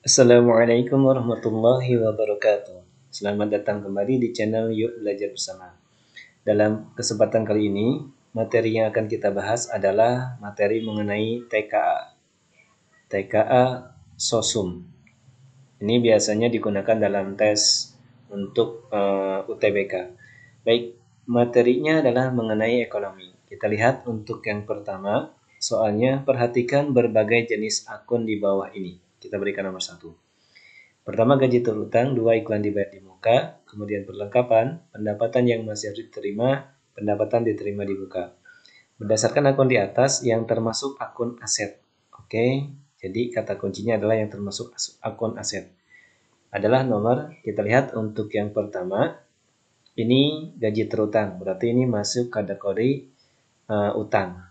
Assalamualaikum warahmatullahi wabarakatuh. Selamat datang kembali di channel Yuk Belajar Bersama. Dalam kesempatan kali ini, materi yang akan kita bahas adalah materi mengenai TKA. TKA Sosum. Ini biasanya digunakan dalam tes untuk UTBK. Baik, materinya adalah mengenai ekonomi. Kita lihat untuk yang pertama, soalnya perhatikan berbagai jenis akun di bawah ini. Kita berikan nomor 1. Pertama, gaji terutang. 2, iklan dibayar di muka. Kemudian perlengkapan, pendapatan yang masih harus diterima, pendapatan diterima di muka. Berdasarkan akun di atas yang termasuk akun aset. Oke, jadi kata kuncinya adalah yang termasuk akun aset. Adalah nomor, kita lihat untuk yang pertama, ini gaji terutang. Berarti ini masuk kategori utang.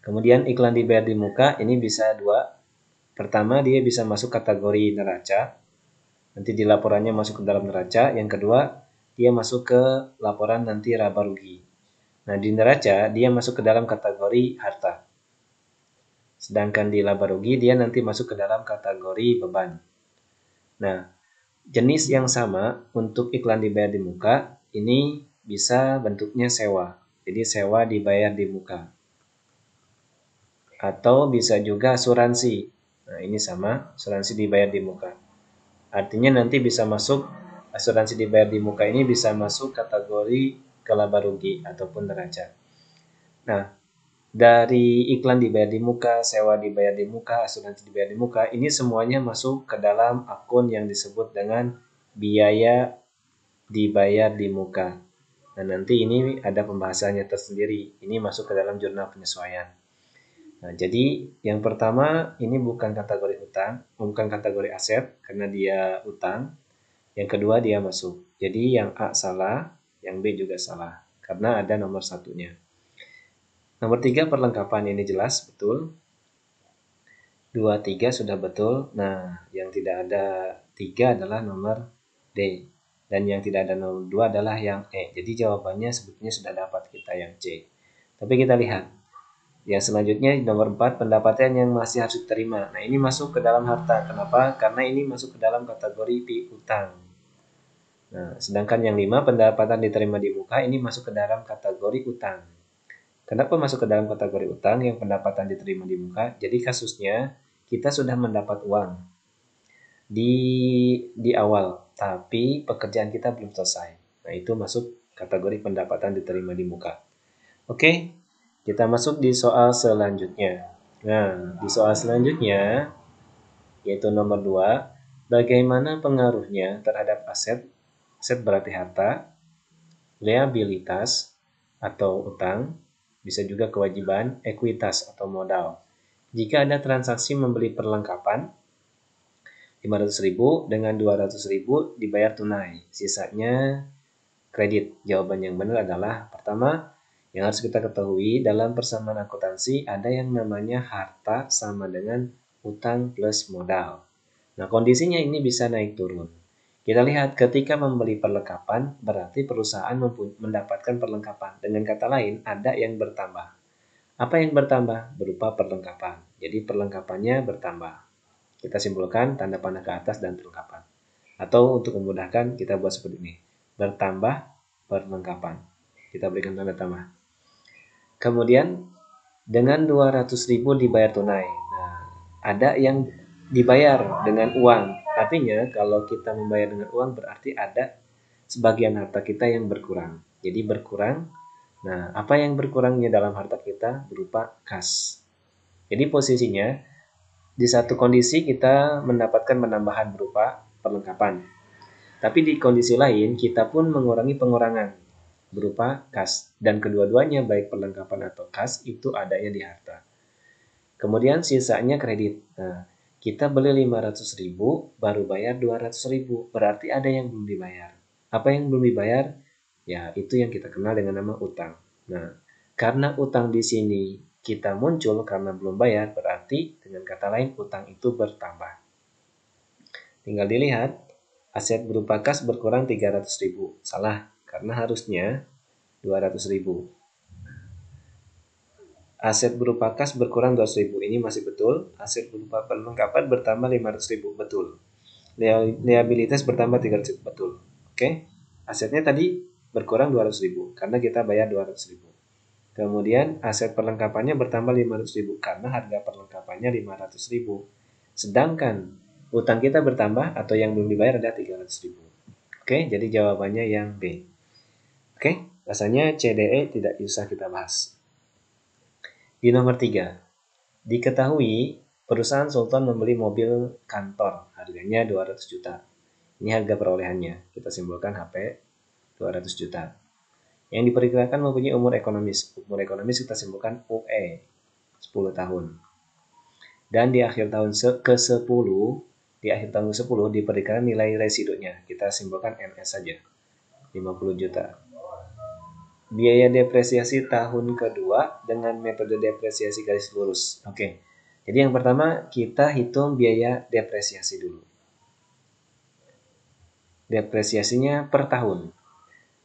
Kemudian iklan dibayar di muka, ini bisa 2. Pertama, dia bisa masuk kategori neraca. Nanti di laporannya masuk ke dalam neraca. Yang kedua, dia masuk ke laporan nanti laba rugi. Nah, di neraca dia masuk ke dalam kategori harta. Sedangkan di laba rugi dia nanti masuk ke dalam kategori beban. Nah, jenis yang sama untuk iklan dibayar di muka, ini bisa bentuknya sewa. Jadi sewa dibayar di muka. Atau bisa juga asuransi. Nah, ini sama, asuransi dibayar di muka. Artinya nanti bisa masuk, asuransi dibayar di muka ini bisa masuk kategori laba rugi ataupun neraca. Nah, dari iklan dibayar di muka, sewa dibayar di muka, asuransi dibayar di muka, ini semuanya masuk ke dalam akun yang disebut dengan biaya dibayar di muka. Nah, nanti ini ada pembahasannya tersendiri. Ini masuk ke dalam jurnal penyesuaian. Nah, jadi yang pertama ini bukan kategori utang, bukan kategori aset karena dia utang. Yang kedua dia masuk. Jadi yang A salah, yang B juga salah karena ada nomor satunya. Nomor 3 perlengkapan, ini jelas betul. 2, 3 sudah betul. Nah, yang tidak ada 3 adalah nomor D. Dan yang tidak ada nomor 2 adalah yang E. Jadi jawabannya sebetulnya sudah dapat kita yang C. Tapi kita lihat. Yang selanjutnya nomor 4, pendapatan yang masih harus diterima. Nah, ini masuk ke dalam harta. Kenapa? Karena ini masuk ke dalam kategori piutang. Nah, sedangkan yang 5, pendapatan diterima di muka, ini masuk ke dalam kategori utang. Kenapa masuk ke dalam kategori utang yang pendapatan diterima di muka? Jadi kasusnya kita sudah mendapat uang di awal, tapi pekerjaan kita belum selesai. Nah, itu masuk kategori pendapatan diterima di muka. Oke, kita masuk di soal selanjutnya. Nah, di soal selanjutnya, yaitu nomor 2, bagaimana pengaruhnya terhadap aset? Aset berarti harta, liabilitas atau utang, bisa juga kewajiban, ekuitas atau modal. Jika ada transaksi membeli perlengkapan 500.000 dengan 200.000 dibayar tunai, sisanya kredit. Jawaban yang benar adalah pertama, yang harus kita ketahui dalam persamaan akuntansi ada yang namanya harta sama dengan utang plus modal. Nah, kondisinya ini bisa naik turun. Kita lihat ketika membeli perlengkapan berarti perusahaan mendapatkan perlengkapan. Dengan kata lain, ada yang bertambah. Apa yang bertambah? Berupa perlengkapan. Jadi perlengkapannya bertambah. Kita simpulkan tanda panah ke atas dan perlengkapan. Atau untuk memudahkan kita buat seperti ini. Bertambah perlengkapan. Kita berikan tanda tambah. Kemudian dengan 200.000 dibayar tunai. Nah, ada yang dibayar dengan uang. Artinya kalau kita membayar dengan uang berarti ada sebagian harta kita yang berkurang. Jadi berkurang. Nah, apa yang berkurangnya dalam harta kita berupa kas. Jadi posisinya di satu kondisi kita mendapatkan penambahan berupa perlengkapan. Tapi di kondisi lain kita pun mengurangi pengurangan berupa kas. Dan kedua-duanya baik perlengkapan atau kas itu adanya di harta. Kemudian sisanya kredit. Nah, kita beli 500.000 baru bayar 200.000. Berarti ada yang belum dibayar. Apa yang belum dibayar? Ya, itu yang kita kenal dengan nama utang. Nah, karena utang di sini kita muncul karena belum bayar, berarti dengan kata lain utang itu bertambah. Tinggal dilihat, aset berupa kas berkurang 300.000. Salah, karena harusnya 200.000. Aset berupa kas berkurang 200.000, ini masih betul. Aset berupa perlengkapan bertambah 500.000, betul. Liabilitas bertambah 300.000, betul. Oke, asetnya tadi berkurang 200.000 karena kita bayar 200.000. Kemudian aset perlengkapannya bertambah 500.000 karena harga perlengkapannya 500.000. Sedangkan utang kita bertambah atau yang belum dibayar ada 300.000. Oke, jadi jawabannya yang B. Oke, rasanya CDE tidak usah kita bahas. Di nomor 3, diketahui perusahaan Sultan membeli mobil kantor harganya 200 juta. Ini harga perolehannya, kita simpulkan HP 200 juta. Yang diperkirakan mempunyai umur ekonomis. Umur ekonomis kita simpulkan UE 10 tahun. Dan di akhir tahun ke-10, di akhir tahun ke-10 diperkirakan nilai residunya. Kita simpulkan NS saja, 50 juta. Biaya depresiasi tahun kedua dengan metode depresiasi garis lurus. Oke. Jadi yang pertama kita hitung biaya depresiasi dulu. Depresiasinya per tahun.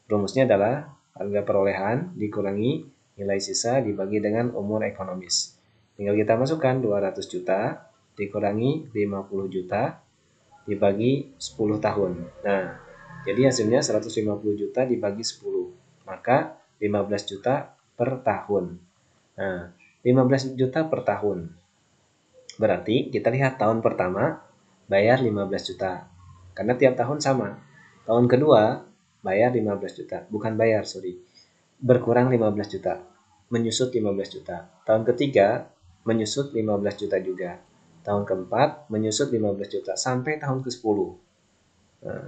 Rumusnya adalah harga perolehan dikurangi nilai sisa dibagi dengan umur ekonomis. Tinggal kita masukkan 200 juta dikurangi 50 juta dibagi 10 tahun. Nah, jadi hasilnya 150 juta dibagi 10. Maka 15 juta per tahun. Nah, 15 juta per tahun. Berarti kita lihat tahun pertama bayar 15 juta. Karena tiap tahun sama. Tahun kedua bayar 15 juta. Bukan bayar, sorry. Berkurang 15 juta. Menyusut 15 juta. Tahun ketiga menyusut 15 juta juga. Tahun keempat menyusut 15 juta. Sampai tahun ke-10. Nah,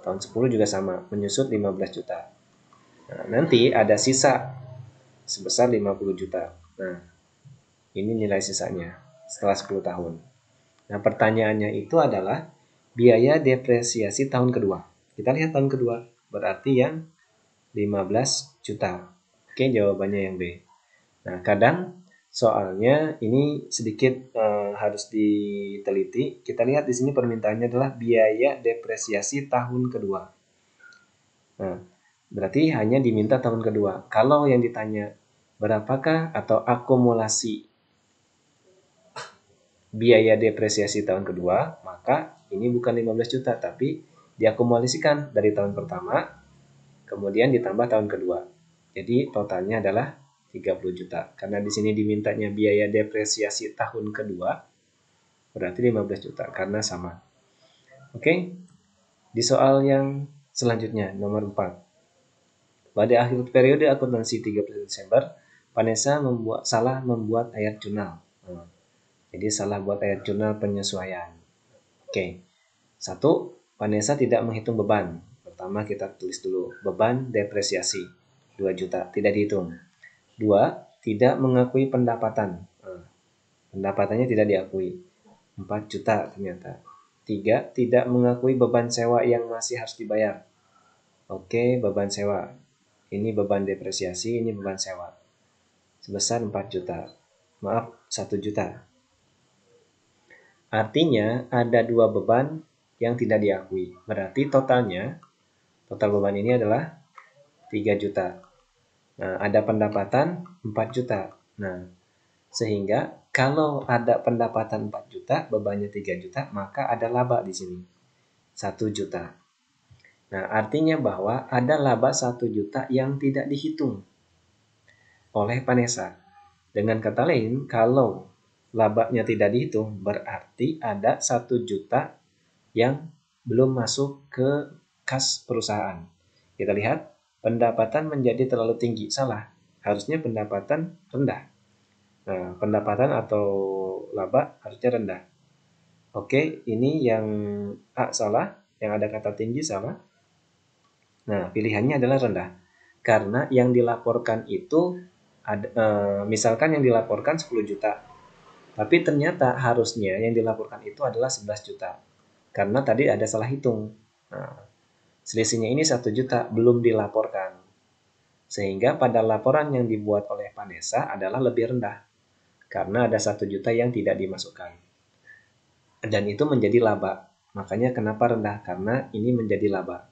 tahun 10 juga sama. Menyusut 15 juta. Nah, nanti ada sisa sebesar 50 juta. Nah, ini nilai sisanya setelah 10 tahun. Nah, pertanyaannya itu adalah biaya depresiasi tahun kedua. Kita lihat tahun kedua, berarti yang 15 juta. Oke, jawabannya yang B. Nah, kadang soalnya ini sedikit harus diteliti. Kita lihat di sini permintaannya adalah biaya depresiasi tahun kedua. Nah, berarti hanya diminta tahun kedua. Kalau yang ditanya berapakah atau akumulasi biaya depresiasi tahun kedua, maka ini bukan 15 juta, tapi diakumulasikan dari tahun pertama, kemudian ditambah tahun kedua. Jadi totalnya adalah 30 juta. Karena di sini dimintanya biaya depresiasi tahun kedua, berarti 15 juta, karena sama. Oke, di soal yang selanjutnya, nomor 4. Pada akhir periode akuntansi 30 Desember, Vanessa salah membuat ayat jurnal. Jadi salah buat ayat jurnal penyesuaian. Oke. 1. Vanessa tidak menghitung beban. Pertama kita tulis dulu. Beban depresiasi 2 juta. Tidak dihitung. 2. Tidak mengakui pendapatan. Pendapatannya tidak diakui. 4 juta ternyata. 3. Tidak mengakui beban sewa yang masih harus dibayar. Oke, beban sewa. Ini beban depresiasi, ini beban sewa. Sebesar 4 juta. Maaf, 1 juta. Artinya ada 2 beban yang tidak diakui. Berarti total beban ini adalah 3 juta. Nah, ada pendapatan 4 juta. Nah, sehingga kalau ada pendapatan 4 juta, bebannya 3 juta, maka ada laba di sini. 1 juta. Nah, artinya bahwa ada laba 1 juta yang tidak dihitung oleh Vanessa. Dengan kata lain, kalau labanya tidak dihitung, berarti ada 1 juta yang belum masuk ke kas perusahaan. Kita lihat, pendapatan menjadi terlalu tinggi. Salah, harusnya pendapatan rendah. Nah, pendapatan atau laba harusnya rendah. Oke, ini yang A salah, yang ada kata tinggi salah. Nah, pilihannya adalah rendah. Karena yang dilaporkan itu, misalkan yang dilaporkan 10 juta. Tapi ternyata harusnya yang dilaporkan itu adalah 11 juta. Karena tadi ada salah hitung. Nah, selisihnya ini 1 juta belum dilaporkan. Sehingga pada laporan yang dibuat oleh Vanessa adalah lebih rendah. Karena ada 1 juta yang tidak dimasukkan. Dan itu menjadi laba. Makanya kenapa rendah? Karena ini menjadi laba.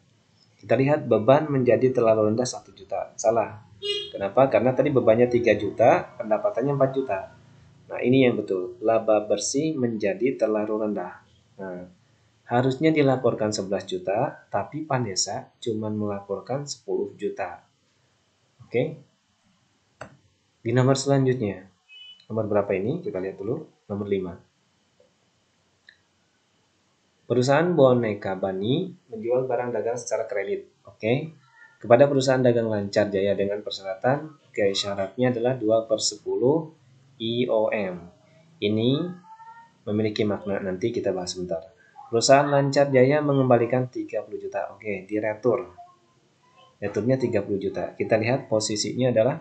Kita lihat beban menjadi terlalu rendah 1 juta. Salah. Kenapa? Karena tadi bebannya 3 juta, pendapatannya 4 juta. Nah, ini yang betul. Laba bersih menjadi terlalu rendah. Nah, harusnya dilaporkan 11 juta, tapi Panesa cuma melaporkan 10 juta. Oke. Di nomor selanjutnya. Nomor berapa ini? Kita lihat dulu. Nomor 5. Perusahaan boneka Bani menjual barang dagang secara kredit. Oke. Kepada perusahaan dagang Lancar Jaya dengan persyaratan, syaratnya adalah 2/10 IOM. Ini memiliki makna, nanti kita bahas sebentar. Perusahaan Lancar Jaya mengembalikan 30 juta. Oke, diretur. Returnya 30 juta. Kita lihat posisinya adalah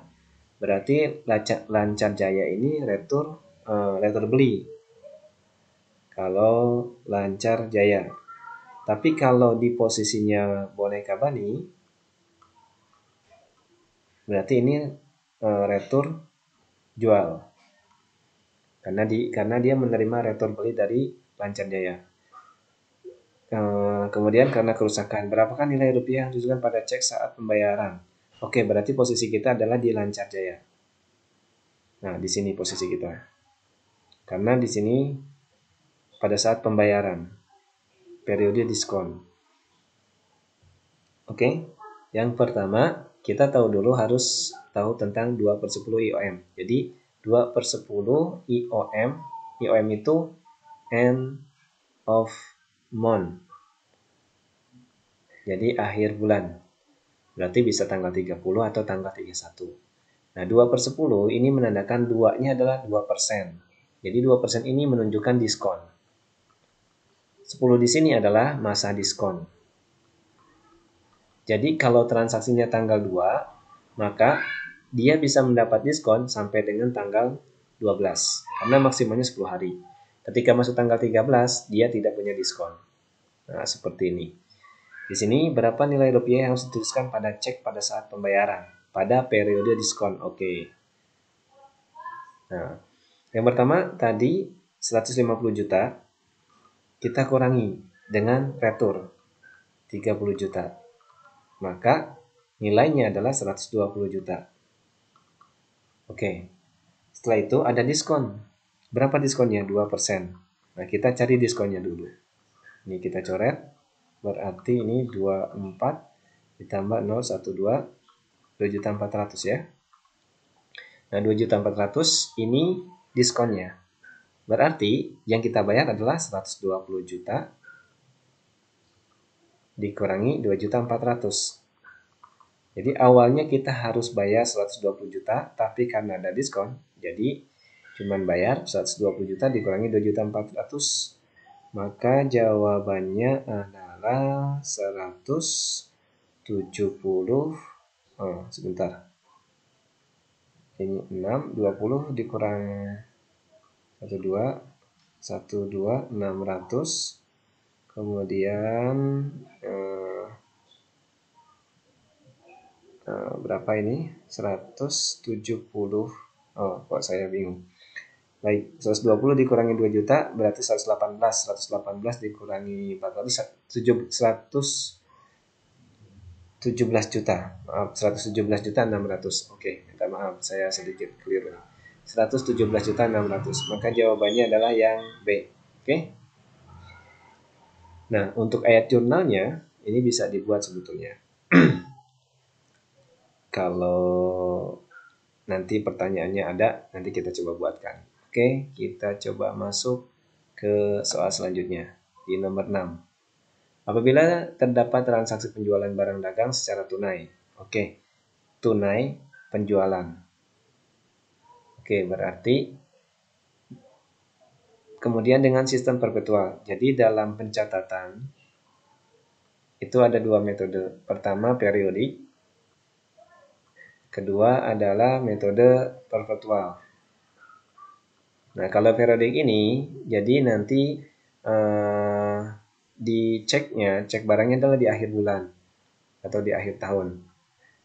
berarti Lancar Jaya ini retur beli. Kalau Lancar Jaya. Tapi kalau di posisinya boneka Bani, berarti ini retur jual. Karena dia menerima retur beli dari Lancar Jaya. Kemudian karena kerusakan, berapakah nilai rupiah yang ditujukan pada cek saat pembayaran? Oke, berarti posisi kita adalah di Lancar Jaya. Nah, di sini posisi kita. Karena di sini pada saat pembayaran, periode diskon. Oke, yang pertama kita tahu dulu harus tahu tentang 2/10 IOM. Jadi 2/10 IOM, IOM itu end of month. Jadi akhir bulan. Berarti bisa tanggal 30 atau tanggal 31. Nah, 2/10 ini menandakan 2-nya adalah 2%. Jadi 2% ini menunjukkan diskon. 10 di sini adalah masa diskon. Jadi kalau transaksinya tanggal 2, maka dia bisa mendapat diskon sampai dengan tanggal 12. Karena maksimalnya 10 hari. Ketika masuk tanggal 13, dia tidak punya diskon. Nah, seperti ini. Di sini berapa nilai rupiah yang harus dituliskan pada cek pada saat pembayaran? Pada periode diskon. Oke. Nah, yang pertama tadi 150 juta kita kurangi dengan retur 30 juta. Maka nilainya adalah 120 juta. Oke. Setelah itu ada diskon. Berapa diskonnya? 2%. Nah, kita cari diskonnya dulu. Ini kita coret. Berarti ini 24 ditambah 012, 2.400 ya. Nah, 2.400 ini diskonnya. Berarti yang kita bayar adalah 120 juta dikurangi 2.400. Jadi awalnya kita harus bayar 120 juta, tapi karena ada diskon, jadi cuman bayar 120 juta dikurangi 2.400. Maka jawabannya adalah 170. Sebentar. Ini 6, 20 dikurang 12, 600. Kemudian berapa ini? 170. Kok saya bingung. Baik, 120 dikurangi 2 juta berarti 118. 118 dikurangi 400, 117 juta. Maaf, 117 juta 600. Oke, minta maaf, saya sedikit keliru. 117 juta 600. Maka jawabannya adalah yang B. Oke. Nah, untuk ayat jurnalnya ini bisa dibuat sebetulnya. Kalau nanti pertanyaannya ada, nanti kita coba buatkan. Oke, kita coba masuk ke soal selanjutnya di nomor 6. Apabila terdapat transaksi penjualan barang dagang secara tunai. Oke, tunai penjualan. Oke, berarti kemudian dengan sistem perpetual. Jadi dalam pencatatan itu ada dua metode. Pertama periodik, kedua adalah metode perpetual. Nah, kalau periodik ini, jadi nanti cek barangnya adalah di akhir bulan atau di akhir tahun.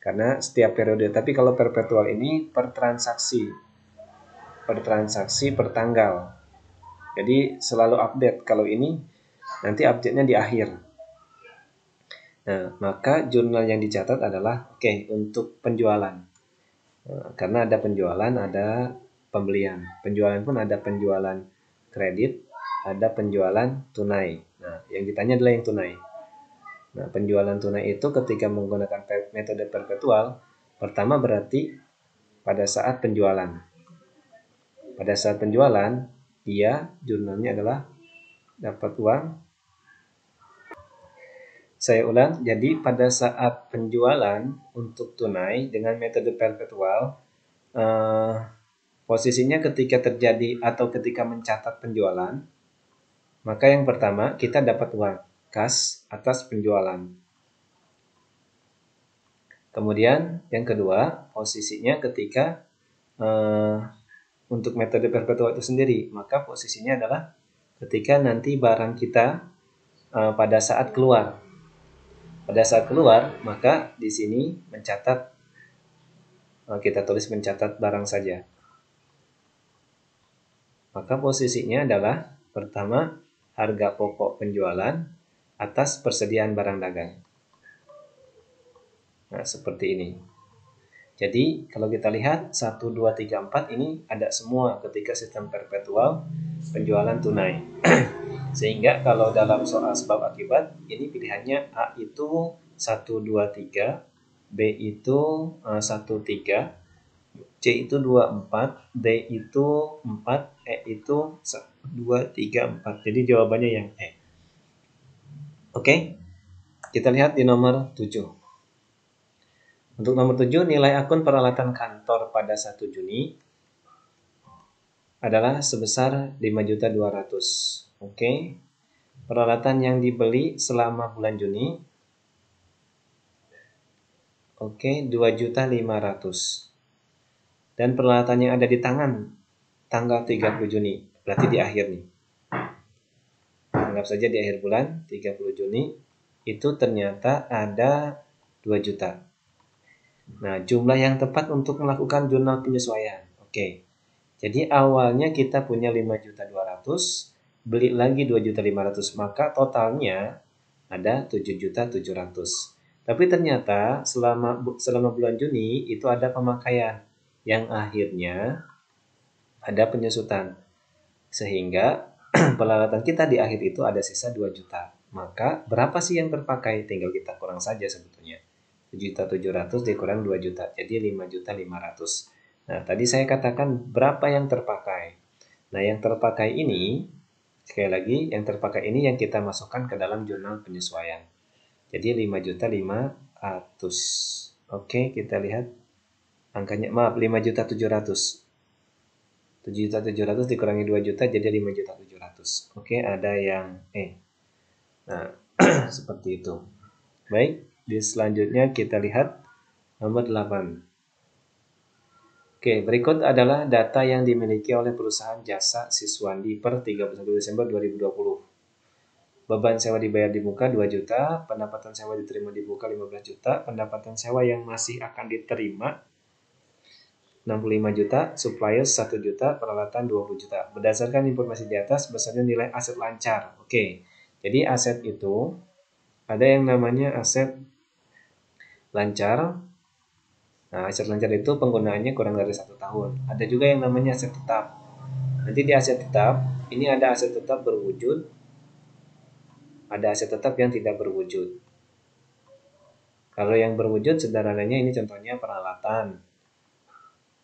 Karena setiap periode. Tapi kalau perpetual ini per transaksi per tanggal. Jadi selalu update. Kalau ini nanti update-nya di akhir. Nah, maka jurnal yang dicatat adalah untuk penjualan. Karena ada penjualan, ada pembelian. Penjualan pun ada penjualan kredit, ada penjualan tunai. Nah, yang ditanya adalah yang tunai. Nah, penjualan tunai itu ketika menggunakan metode perpetual, pertama berarti pada saat penjualan. Pada saat penjualan, dia jurnalnya adalah dapat uang. Saya ulang, jadi pada saat penjualan untuk tunai dengan metode perpetual, posisinya ketika terjadi atau ketika mencatat penjualan, maka yang pertama kita dapat uang kas atas penjualan. Kemudian yang kedua, posisinya ketika untuk metode perpetual itu sendiri, maka posisinya adalah ketika nanti barang kita pada saat keluar. Pada saat keluar, maka di sini mencatat, kita tulis mencatat barang saja. Maka posisinya adalah pertama harga pokok penjualan atas persediaan barang dagang. Nah, seperti ini. Jadi, kalau kita lihat 1, 2, 3, 4 ini ada semua ketika sistem perpetual penjualan tunai. Sehingga kalau dalam soal sebab akibat, ini pilihannya A itu 1, 2, 3, B itu 1, 3, C itu 2, 4, D itu 4, E itu 2, 3, 4. Jadi jawabannya yang E. Oke, kita lihat di nomor 7. Untuk nomor 7, nilai akun peralatan kantor pada 1 Juni adalah sebesar 5.200.000. Oke. Peralatan yang dibeli selama bulan Juni, oke, 2.500.000. Dan peralatan yang ada di tangan tanggal 30 Juni, berarti di akhir nih. Anggap saja di akhir bulan 30 Juni itu ternyata ada 2 juta. Nah, jumlah yang tepat untuk melakukan jurnal penyesuaian. Oke. Jadi awalnya kita punya 5.200.000, beli lagi 2.500.000, maka totalnya ada 7.700.000. Tapi ternyata selama bulan Juni itu ada pemakaian yang akhirnya ada penyusutan. Sehingga peralatan kita di akhir itu ada sisa 2 juta. Maka berapa sih yang terpakai? Tinggal kita kurang saja sebetulnya. 7.700.000 dikurang 2 juta, jadi 5.500.000. Nah, tadi saya katakan berapa yang terpakai. Nah, yang terpakai ini, sekali lagi, yang terpakai ini yang kita masukkan ke dalam jurnal penyesuaian. Jadi 5.500.000. Oke, kita lihat angkanya, maaf, 5.700.000. 7.700.000 dikurangi 2 juta jadi 5.700.000. Oke, ada yang E. Nah, seperti itu. Baik, di selanjutnya kita lihat nomor 8. Oke, berikut adalah data yang dimiliki oleh perusahaan jasa Siswandi per 31 Desember 2020. Beban sewa dibayar di muka 2 juta, pendapatan sewa diterima di muka 15 juta, pendapatan sewa yang masih akan diterima 65 juta, suppliers 1 juta, peralatan 20 juta. Berdasarkan informasi di atas, besarnya nilai aset lancar. Oke, jadi aset itu ada yang namanya aset lancar. Nah, aset lancar itu penggunaannya kurang dari 1 tahun. Ada juga yang namanya aset tetap. Nanti di aset tetap, ini ada aset tetap berwujud, ada aset tetap yang tidak berwujud. Kalau yang berwujud sederhananya ini contohnya peralatan,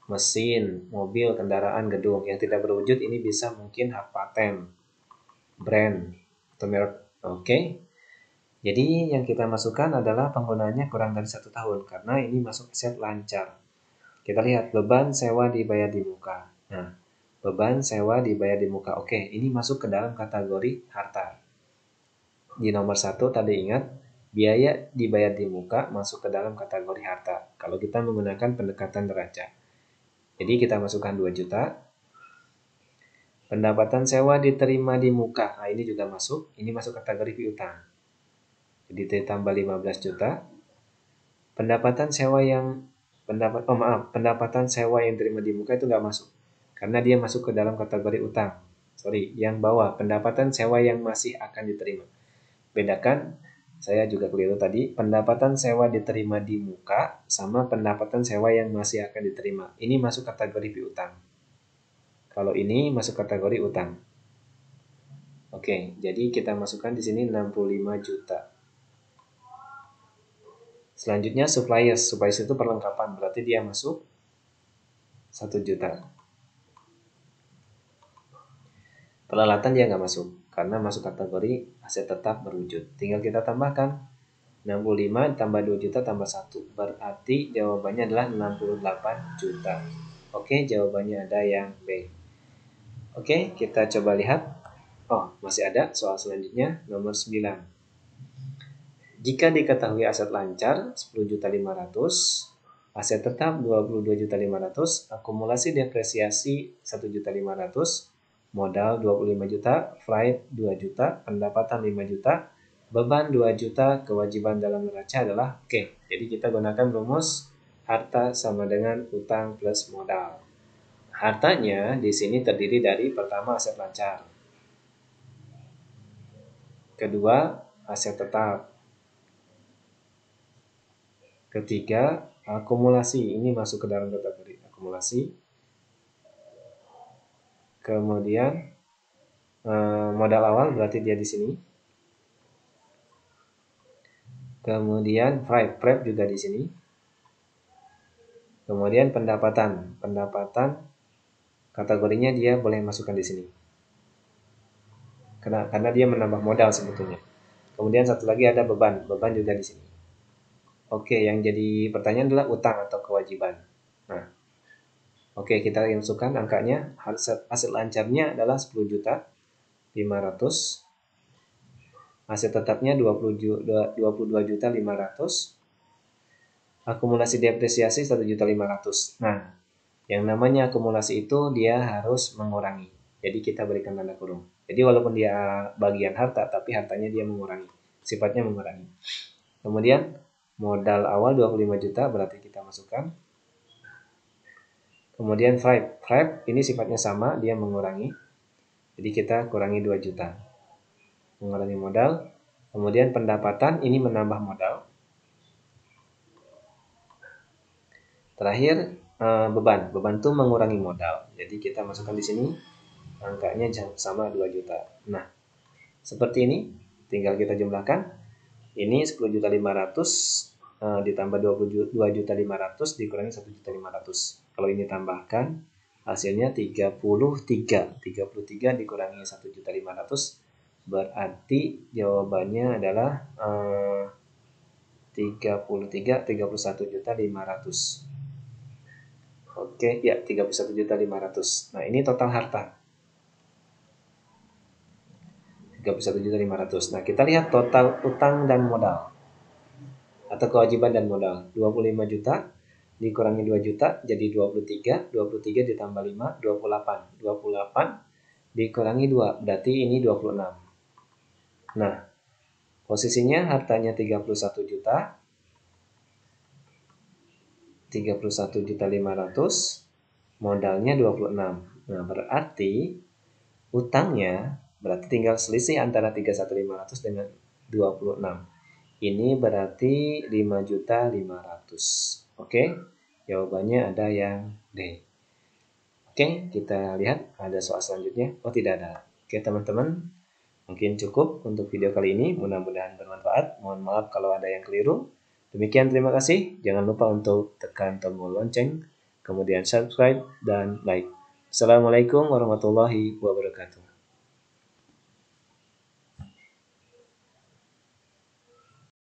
mesin, mobil, kendaraan, gedung. Yang tidak berwujud ini bisa mungkin hak paten, brand, atau merek. Oke. Jadi yang kita masukkan adalah penggunaannya kurang dari 1 tahun karena ini masuk aset lancar. Kita lihat beban sewa dibayar di muka. Nah, beban sewa dibayar di muka. Oke, ini masuk ke dalam kategori harta. Di nomor 1 tadi ingat, biaya dibayar di muka masuk ke dalam kategori harta. Kalau kita menggunakan pendekatan neraca. Jadi kita masukkan 2 juta. Pendapatan sewa diterima di muka. Nah, ini juga masuk. Ini masuk kategori piutang. Jadi ditambah 15 juta. Pendapatan sewa yang pendapatan sewa yang diterima di muka itu nggak masuk. Karena dia masuk ke dalam kategori utang. Sorry, yang bawah pendapatan sewa yang masih akan diterima. Bedakan Saya juga keliru tadi. Pendapatan sewa diterima di muka sama pendapatan sewa yang masih akan diterima. Ini masuk kategori piutang. Kalau ini masuk kategori utang. Oke, jadi kita masukkan di sini 65 juta. Selanjutnya suppliers. Suppliers itu perlengkapan, berarti dia masuk 1 juta. Peralatan dia nggak masuk, karena masuk kategori aset tetap berwujud. Tinggal kita tambahkan 65 tambah 2 juta tambah 1. Berarti jawabannya adalah 68 juta. Oke, jawabannya ada yang B. Oke, kita coba lihat. Oh, masih ada soal selanjutnya, nomor 9. Jika diketahui aset lancar 10.500.000, aset tetap 22.500.000, akumulasi depresiasi 1.500.000, modal 25 juta, flight 2 juta, pendapatan 5 juta, beban 2 juta, kewajiban dalam neraca adalah oke. Jadi kita gunakan rumus harta sama dengan utang plus modal. Hartanya di sini terdiri dari pertama aset lancar, kedua aset tetap, ketiga akumulasi, ini masuk ke dalam kategori akumulasi, kemudian modal awal berarti dia di sini, kemudian prep juga di sini, kemudian pendapatan kategorinya dia boleh masukkan di sini karena dia menambah modal sebetulnya. Kemudian satu lagi ada beban juga di sini. Oke, yang jadi pertanyaan adalah utang atau kewajiban. Nah, oke, kita masukkan angkanya. Aset lancarnya adalah 10 juta 500. Aset tetapnya 22 juta 500. Akumulasi depresiasi 1.500.000. Nah, yang namanya akumulasi itu dia harus mengurangi. Jadi kita berikan tanda kurung. Jadi walaupun dia bagian harta, tapi hartanya dia mengurangi. Sifatnya mengurangi. Kemudian modal awal 25 juta berarti kita masukkan. Kemudian Five ini sifatnya sama, dia mengurangi. Jadi kita kurangi 2 juta. Mengurangi modal. Kemudian pendapatan ini menambah modal. Terakhir beban itu mengurangi modal. Jadi kita masukkan di sini angkanya sama 2 juta. Nah, seperti ini tinggal kita jumlahkan. Ini 10.500.000 ditambah 22.500.000 dikurangi 1.500.000. Kalau ini tambahkan hasilnya 33 dikurangi 1.500.000 berarti jawabannya adalah 31.500.000. Oke, ya 31.500.000. Nah, ini total harta. 31.500.000. Nah, kita lihat total utang dan modal. Atau kewajiban dan modal. 25 juta dikurangi 2 juta jadi 23. 23 ditambah 5, 28. 28 dikurangi 2, berarti ini 26. Nah, posisinya hartanya 31 juta. 31.500.000, modalnya 26. Nah, berarti utangnya berarti tinggal selisih antara 31.500 dengan 26. Ini berarti 5.500.000. Oke, jawabannya ada yang D. Oke, kita lihat ada soal selanjutnya. Oh, tidak ada. Oke, teman-teman, mungkin cukup untuk video kali ini. Mudah-mudahan bermanfaat. Mohon maaf kalau ada yang keliru. Demikian, terima kasih. Jangan lupa untuk tekan tombol lonceng, kemudian subscribe dan like. Assalamualaikum warahmatullahi wabarakatuh.